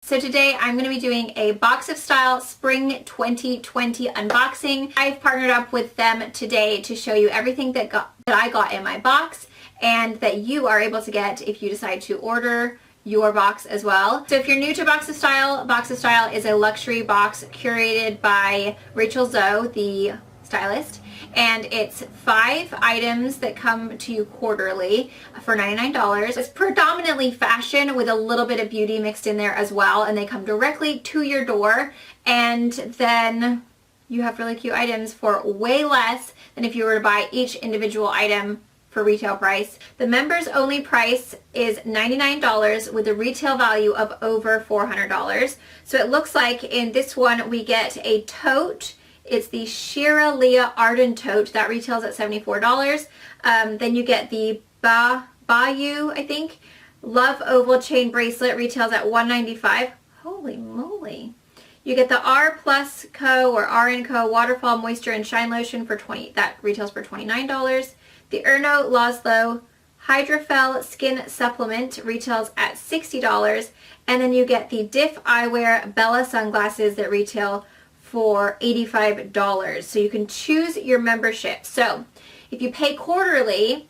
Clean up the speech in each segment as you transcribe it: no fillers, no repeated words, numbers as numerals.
So today I'm going to be doing a Box of Style Spring 2020 unboxing. I've partnered up with them today to show you everything that I got in my box and that you are able to get if you decide to order your box as well. So if you're new to Box of Style is a luxury box curated by Rachael Zoe, the stylist, and it's 5 items that come to you quarterly for $99. It's predominantly fashion with a little bit of beauty mixed in there as well, and they come directly to your door, and then you have really cute items for way less than if you were to buy each individual item for retail price. The members only price is $99 with a retail value of over $400. So it looks like in this one we get a tote. It's the Shira Leah Arden tote that retails at $74. Then you get the Bayou, I think, Love Oval chain bracelet, retails at $195. Holy moly. You get the R Plus Co. or RN Co. Waterfall Moisture and Shine Lotion for that retails for $29. The Erno Laszlo Hydrofel Skin Supplement retails at $60. And then you get the Diff Eyewear Bella sunglasses that retail for $85. So you can choose your membership. So if you pay quarterly,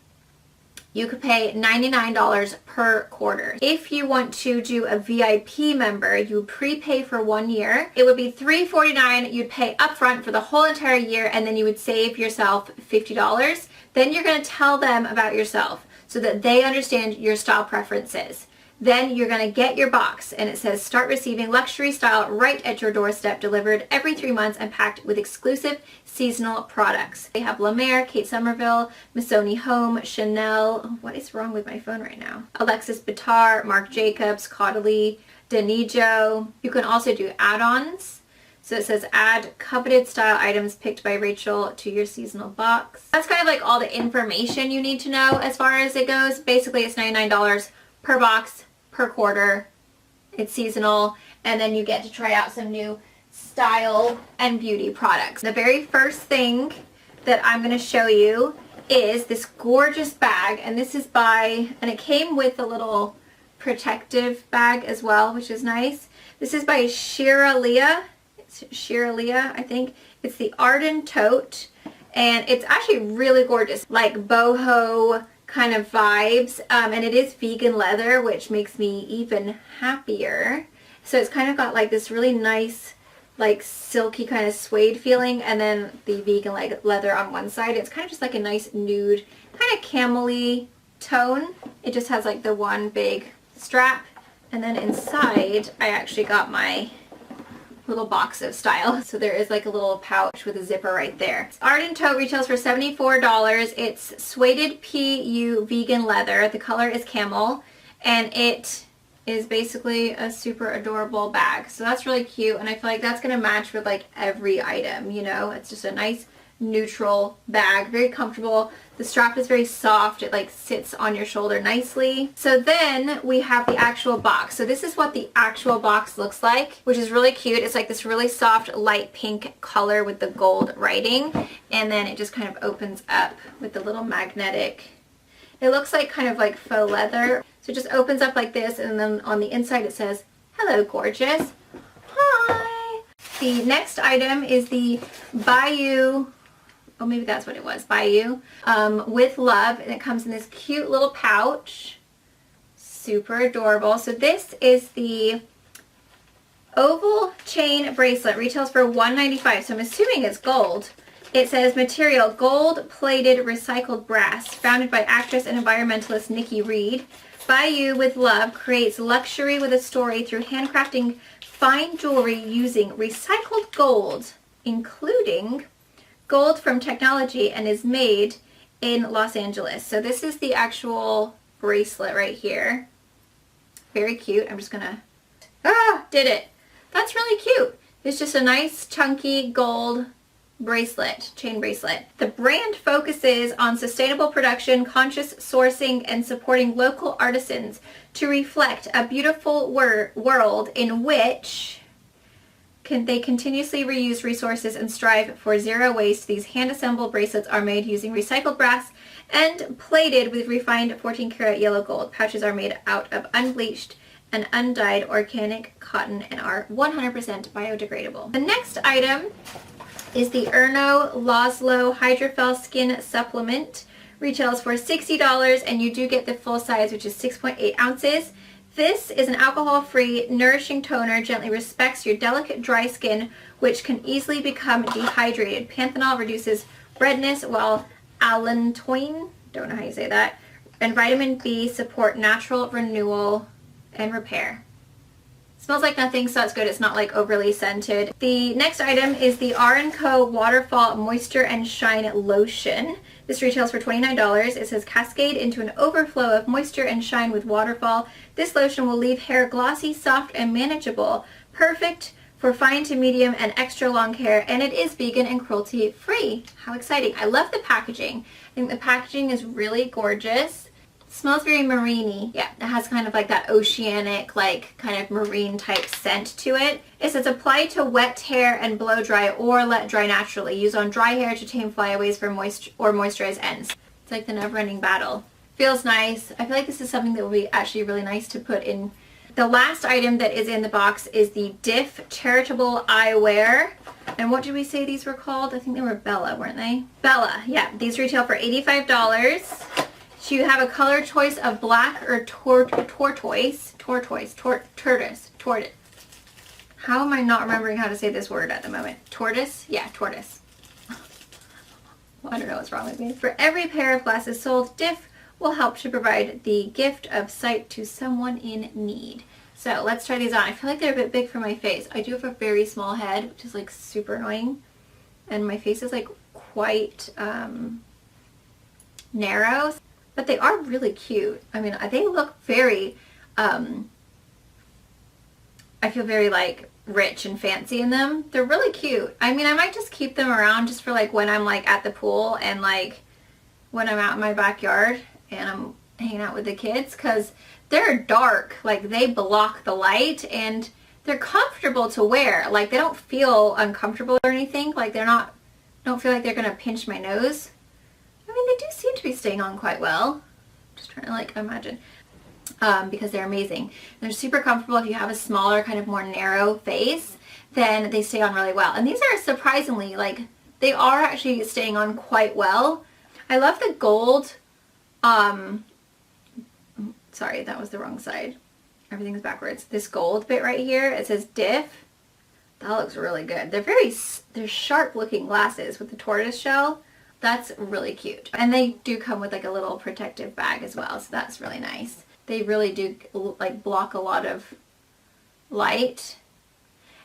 you could pay $99 per quarter. If you want to do a VIP member, you prepay for 1 year. It would be $349. You'd pay upfront for the whole entire year, and then you would save yourself $50. Then you're going to tell them about yourself so that they understand your style preferences. Then you're going to get your box, and it says start receiving luxury style right at your doorstep, delivered every 3 months and packed with exclusive seasonal products. They have La Mer, Kate Somerville, Missoni Home, Chanel, what is wrong with my phone right now? Alexis Bittar, Marc Jacobs, Caudalie, Denijo. You can also do add-ons. So it says add coveted style items picked by Rachel to your seasonal box. That's kind of like all the information you need to know as far as it goes. Basically it's $99 per box, per quarter. It's seasonal, and then you get to try out some new style and beauty products. The very first thing that I'm going to show you is this gorgeous bag, and this is and it came with a little protective bag as well, which is nice. This is by Shira Leah. It's Shira Leah, I think. It's the Arden tote, and it's actually really gorgeous, like boho kind of vibes, and it is vegan leather, which makes me even happier. So it's kind of got like this really nice, like silky kind of suede feeling, and then the vegan leather on one side. It's kind of just like a nice nude, kind of camel-y tone. It just has like the one big strap, and then inside I actually got my little box of style. So there is like a little pouch with a zipper right there. Arden tote retails for $74. It's suede PU vegan leather. The color is camel, and it is basically a super adorable bag. So that's really cute, and I feel like that's gonna match with like every item, you know? It's just a nice neutral bag, very comfortable. The strap is very soft. It like sits on your shoulder nicely. So then we have the actual box. So this is what the actual box looks like, which is really cute. It's like this really soft light pink color with the gold writing, and then it just kind of opens up with the little magnetic. It looks like kind of like faux leather. So it just opens up like this, and then on the inside it says, "Hello, gorgeous." Hi. The next item is the Bayou, oh, maybe that's what it was, Bayou, with Love, and it comes in this cute little pouch. Super adorable. So this is the oval chain bracelet, retails for $195, so I'm assuming it's gold. It says material, gold-plated recycled brass, founded by actress and environmentalist Nikki Reed. Bayou with Love creates luxury with a story through handcrafting fine jewelry using recycled gold, including gold from technology, and is made in Los Angeles. So this is the actual bracelet right here. Very cute. I'm just gonna, did it. That's really cute. It's just a nice chunky gold bracelet, chain bracelet. The brand focuses on sustainable production, conscious sourcing, and supporting local artisans to reflect a beautiful world in which they continuously reuse resources and strive for zero waste. These hand-assembled bracelets are made using recycled brass and plated with refined 14-karat yellow gold. Pouches are made out of unbleached and undyed organic cotton and are 100% biodegradable. The next item is the Erno Laszlo Hydrophil Skin Supplement. Retails for $60 and you do get the full size, which is 6.8 ounces. This is an alcohol-free, nourishing toner, gently respects your delicate dry skin, which can easily become dehydrated. Panthenol reduces redness, while allantoin, don't know how you say that, and vitamin B support natural renewal and repair. Smells like nothing, so that's good. It's not like overly scented. The next item is the R&Co Waterfall Moisture and Shine Lotion. This retails for $29. It says cascade into an overflow of moisture and shine with Waterfall. This lotion will leave hair glossy, soft, and manageable. Perfect for fine to medium and extra long hair, and it is vegan and cruelty free. How exciting. I love the packaging. I think the packaging is really gorgeous. Smells very marine-y. Yeah, it has kind of like that oceanic, like kind of marine type scent to it. It says apply to wet hair and blow dry or let dry naturally. Use on dry hair to tame flyaways for moisturize ends. It's like the never-ending battle. Feels nice. I feel like this is something that will be actually really nice to put in. The last item that is in the box is the Diff Charitable Eyewear. And what did we say these were called? I think they were Bella, weren't they? Bella, yeah. These retail for $85. So you have a color choice of black or tortoise. How am I not remembering how to say this word at the moment? Tortoise? Yeah, tortoise. I don't know what's wrong with me. For every pair of glasses sold, Diff will help to provide the gift of sight to someone in need. So let's try these on. I feel like they're a bit big for my face. I do have a very small head, which is like super annoying. And my face is like quite narrow. But they are really cute. I mean, they look very, I feel very like rich and fancy in them. They're really cute. I mean, I might just keep them around just for like when I'm like at the pool and like when I'm out in my backyard and I'm hanging out with the kids, because they're dark. Like they block the light and they're comfortable to wear. Like they don't feel uncomfortable or anything. Like don't feel like they're going to pinch my nose. I mean, they do seem to be staying on quite well. Just trying to like imagine. Because they're amazing. They're super comfortable. If you have a smaller, kind of more narrow face, then they stay on really well. And these are surprisingly, like, they are actually staying on quite well. I love the gold. Sorry, that was the wrong side. Everything's backwards. This gold bit right here, it says Diff. That looks really good. They're sharp looking glasses with the tortoise shell. That's really cute. And they do come with like a little protective bag as well, so that's really nice. They really do like block a lot of light.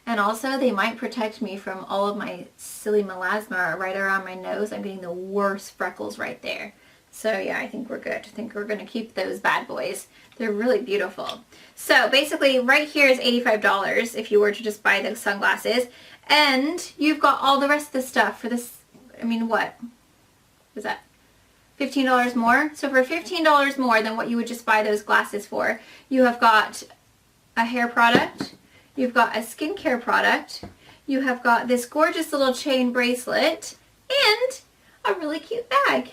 And also they might protect me from all of my silly melasma right around my nose. I'm getting the worst freckles right there. So yeah, I think we're good. I think we're gonna keep those bad boys. They're really beautiful. So basically right here is $85 if you were to just buy the sunglasses. And you've got all the rest of the stuff for this. I mean, what is that? $15 more? So for $15 more than what you would just buy those glasses for, you have got a hair product, you've got a skincare product, you have got this gorgeous little chain bracelet, and a really cute bag.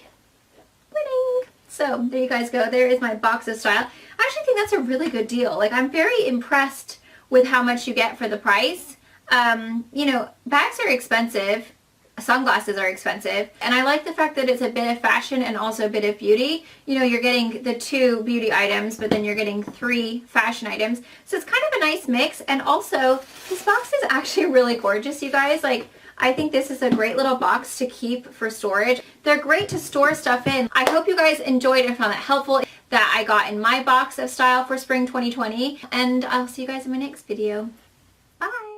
Winning! So there you guys go. There is my box of style. I actually think that's a really good deal. Like, I'm very impressed with how much you get for the price. You know, bags are expensive. Sunglasses are expensive, and I like the fact that it's a bit of fashion and also a bit of beauty. You know, you're getting the 2 beauty items, but then you're getting 3 fashion items. So it's kind of a nice mix, and also this box is actually really gorgeous, you guys. Like, I think this is a great little box to keep for storage. They're great to store stuff in. I hope you guys enjoyed and found that helpful, that I got in my box of style for spring 2020, and I'll see you guys in my next video. Bye!